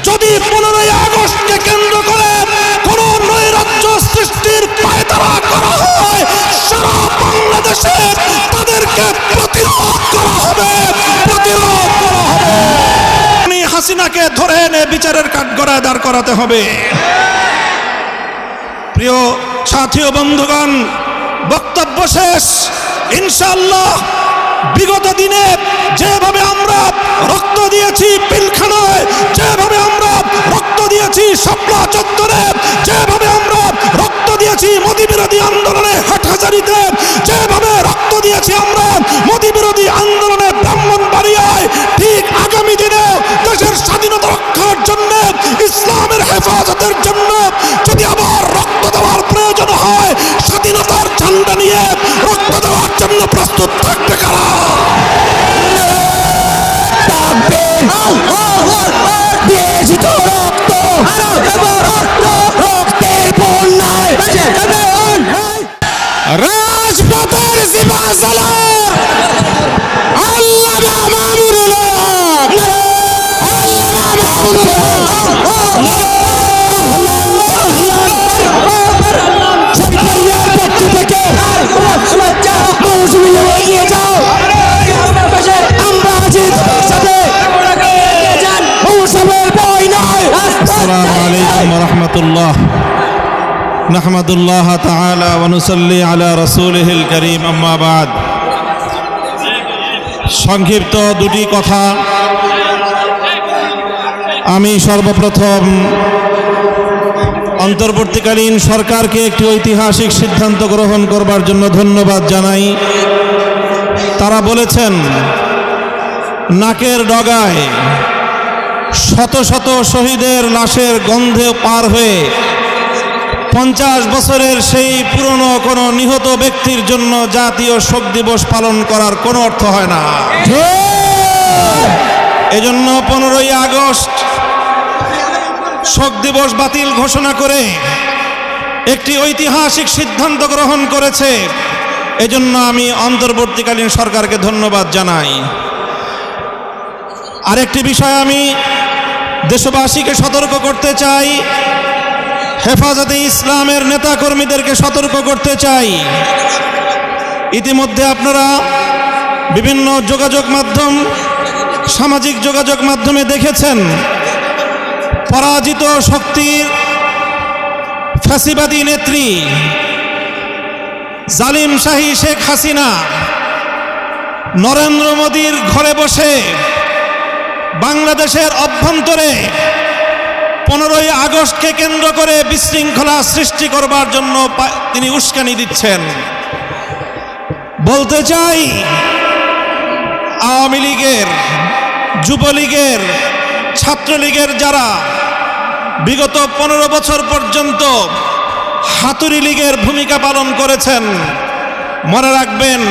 যদি 15ই আগস্টকে কেন্দ্র করে কোন নৈরাজ্য সৃষ্টির পায়তারা করা হয়, সারা বাংলাদেশে তাদেরকে প্রতিরোধ করা হবে। হাসিনাকে ধরে এনে বিচারের কাঠগড়ায় দাঁড় করাতে হবে। প্রিয় সাথী ও বন্ধুগণ, বক্তব্য শেষ। ইনশাআল্লাহ বিগত দিনে যেভাবে আমরা রক্ত দিয়েছি পিলখানায়, যেভাবে আমরা রক্ত দিয়েছি শাপলা চত্বরে, যেভাবে আমরা রক্ত দিয়েছি মোদি বিরোধী আন্দোলনে হাটহাজারীতে, যেভাবে রক্ত দিয়েছি আমরা মোদি বিরোধী আন্দোলনে ব্রাহ্মণবাড়িয়ায়, ঠিক আগামী দিনে দেশের স্বাধীনতা রক্ষার জন্য, ইসলামের হেফাজতের জন্য যদি আবার রক্ত দেওয়ার প্রয়োজন হয়, স্বাধীনতার ঝান্ডা নিয়ে রক্ত দেওয়ার জন্য প্রস্তুত থাকবে কারা? রাজপথের জিবাজালা আল্লামা মামুনুল্লাহ, আসসালামু আলাইকুম ওয়া রাহমাতুল্লাহ। নাহমাদুল্লাহ তাআলা ওয়া নুসাল্লি আলা রাসূলিহিল কারীম, আম্মা বাদ। সংক্ষিপ্ত দুটি কথা। আমি সর্বপ্রথম অন্তর্বর্তীকালীন সরকারকে একটি ঐতিহাসিক সিদ্ধান্ত গ্রহণ করবার জন্য ধন্যবাদ জানাই। তারা বলেছেন নাকের ডগায় শত শত শহীদের লাশের গন্ধে পার হয়ে 50 বছরের সেই পুরনো কোনো নিহত ব্যক্তির জন্য জাতীয় শোক দিবস পালন করার কোনো অর্থ হয় না। এজন্য 15ই আগস্ট শোক দিবস বাতিল ঘোষণা করে একটি ঐতিহাসিক সিদ্ধান্ত গ্রহণ করেছে। এজন্য আমি অন্তর্বর্তীকালীন সরকারকে ধন্যবাদ জানাই। আরেকটি বিষয় আমি দেশবাসীকে সতর্ক করতে চাই, হেফাজতে ইসলামের নেতাকর্মীদেরকে সতর্ক করতে চাই। ইতিমধ্যে আপনারা বিভিন্ন যোগাযোগ মাধ্যম, সামাজিক যোগাযোগ মাধ্যমে দেখেছেন পরাজিত শক্তির ফ্যাসিবাদী নেত্রী জালিম শাহী শেখ হাসিনা নরেন্দ্র মোদীর ঘরে বসে বাংলাদেশের অভ্যন্তরে 15ই আগস্টকে কেন্দ্র করে বিশৃঙ্খলা সৃষ্টি করবার জন্য তিনি উস্কানি দিচ্ছেন। বলতে চাই, আওয়ামী লীগের, যুবলীগের, ছাত্রলীগের যারা বিগত 15 বছর পর্যন্ত হাতুড়ি লীগের ভূমিকা পালন করেছেন, মনে রাখবেন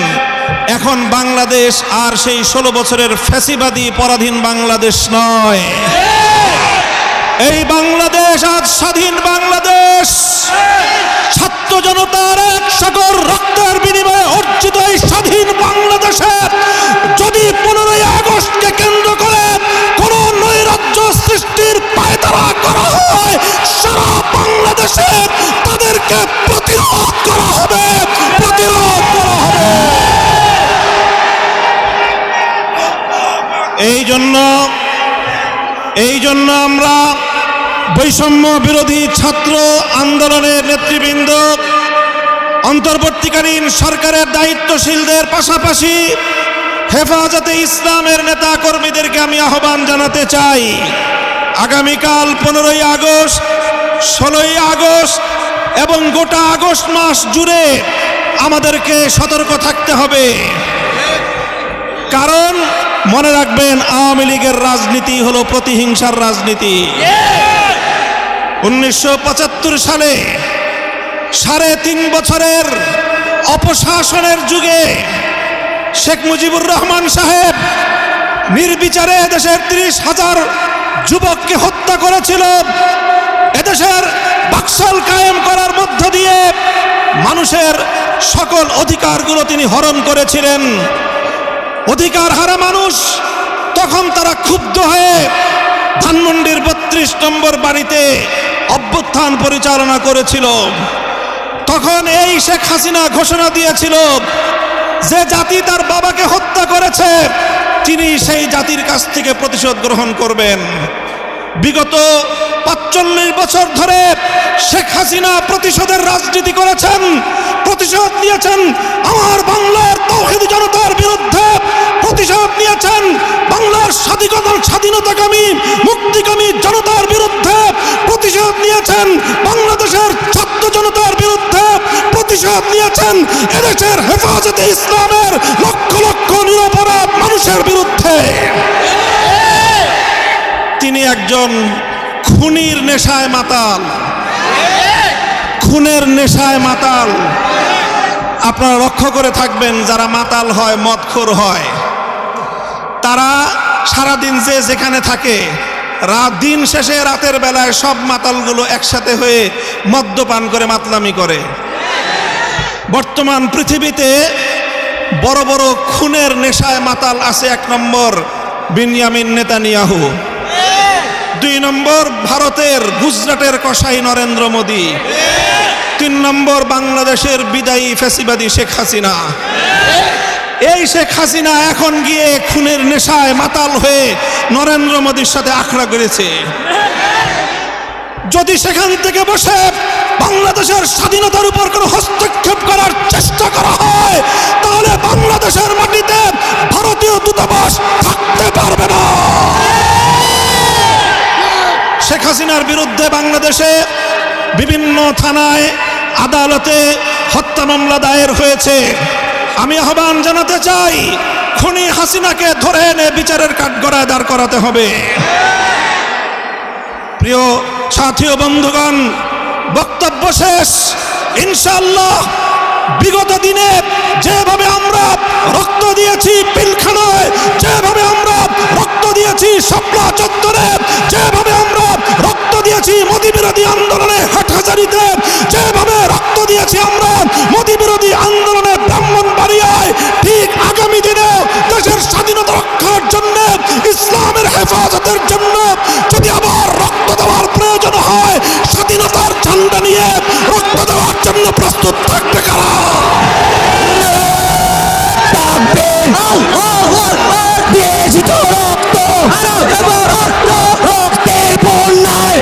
এখন বাংলাদেশ আর সেই 16 বছরের ফ্যাসিবাদী পরাধীন বাংলাদেশ নয়। এই বাংলাদেশ আজ স্বাধীন বাংলাদেশ। ছাত্র জনতার এক সাগর রক্তের বিনিময়ে অর্জিত এই স্বাধীন বাংলাদেশে যদি 15ই আগস্টকে কেন্দ্র করে কোন নৈরাজ্য সৃষ্টির পায়তারা করা হয়, সারা বাংলাদেশে তাদেরকে প্রতিরোধ করা হবে। এই জন্য আমরা বৈষম্য বিরোধী ছাত্র আন্দোলনের নেতৃবৃন্দ, অন্তর্বর্তীকালীন সরকারের দায়িত্বশীলদের পাশাপাশি হেফাজতে ইসলামের নেতা কর্মীদেরকে আমি আহ্বান জানাতে চাই, আগামীকাল 15ই আগস্ট, 16ই আগস্ট এবং গোটা আগস্ট মাস জুড়ে আমাদেরকে সতর্ক থাকতে হবে। কারণ মনে রাখবেন, আওয়ামী লীগের রাজনীতি হলো প্রতিহিংসার রাজনীতি। 1975 সালে 3.5 বছরের অপশাসনের যুগে শেখ মুজিবুর রহমান সাহেব নির্বিচারে দেশের 30,000 যুবককে হত্যা করেছিল। এদেশের বাকশাল কায়েম করার মধ্য দিয়ে মানুষের সকল অধিকারগুলো তিনি হরণ করেছিলেন। অধিকার হারা মানুষ তখন তারা ক্ষুব্ধ হয়ে ধানমন্ডির 32 নম্বর বাড়িতে অভ্যুত্থান পরিচালনা করেছিল, তখন এই শেখ হাসিনা ঘোষণা দিয়েছিল যে জাতি তার বাবাকে হত্যা করেছে তিনি সেই জাতির কাছ থেকে প্রতিশোধ গ্রহণ করবেন। বিগত 45 বছর ধরে শেখ হাসিনা প্রতিশোধের রাজনীতি করেছেন, প্রতিশোধ নিয়েছেন আমার বাংলার তাওহীদ জনতার বিরুদ্ধে, প্রতিশোধ নিয়েছেন বাংলার স্বাধীনতাকামী মুক্তিকামী জনতার বিরুদ্ধে, প্রতিশোধ নিয়েছেন বাংলাদেশের ছাত্র জনতার বিরুদ্ধে, প্রতিশোধ নিয়েছেন এদেশের হেফাজতে ইসলামের লক্ষ লক্ষ নিরপরাধ মানুষের বিরুদ্ধে। তিনি একজন খুনির নেশায় মাতাল, খুনের নেশায় মাতাল। আপনারা লক্ষ্য করে থাকবেন, যারা মাতাল হয়, মদখোর হয়, তারা সারাদিন যে যেখানে থাকে, দিন শেষে রাতের বেলায় সব মাতালগুলো একসাথে হয়ে মদ্যপান করে মাতলামি করে। বর্তমান পৃথিবীতে বড় বড় খুনের নেশায় মাতাল আছে। 1 নম্বর বিনিয়ামিন নেতানিয়াহু, 2 নম্বর ভারতের গুজরাটের কসাই নরেন্দ্র মোদী, 3 নম্বর বাংলাদেশের বিদায়ী ফ্যাসিবাদী শেখ হাসিনা। এই শেখ হাসিনা এখন গিয়ে খুনের নেশায় মাতাল হয়ে নরেন্দ্র মোদীর সাথে আখড়া করেছে। যদি সেখান থেকে বসে বাংলাদেশের স্বাধীনতার উপর কোনো হস্তক্ষেপ করার চেষ্টা করা হয়, তাহলে বাংলাদেশের মাটিতে ভারতীয় দূতাবাস থাকতে পারবে না। শেখ হাসিনার বিরুদ্ধে বাংলাদেশে বিভিন্ন থানায়, আদালতে হত্যা মামলা দায়ের হয়েছে। আমি আহ্বান জানাতে চাই, খুনি হাসিনাকে ধরে এনে বিচারের কাঠগড়ায় দাঁড় করাতে হবে। প্রিয় সাথী ও বন্ধুগণ, বক্তব্য শেষ। ইনশাআল্লাহ বিগত দিনে যেভাবে আমরা রক্ত দিয়েছি পিলখানায়, যেভাবে আমরা রক্ত দিয়েছি শাপলা চত্বরে, যেভাবে আমরা রক্ত দিয়েছি মোদী বিরোধী আন্দোলনে হাটহাজারীতে, যেভাবে রক্ত দিয়েছি আমরা মোদী বিরোধী আন্দোলনে ব্রাহ্মণবাড়িয়ায়, ঠিক আগামী দিনে দেশের স্বাধীনতা রক্ষার জন্য, ইসলামের হেফাজতের জন্য যদি আবার রক্ত দেওয়ার প্রয়োজন হয়, স্বাধীনতার ঝান্ডা নিয়ে রক্ত দেওয়ার জন্য প্রস্তুত থাকবে কারা? রক্তের বন্যায়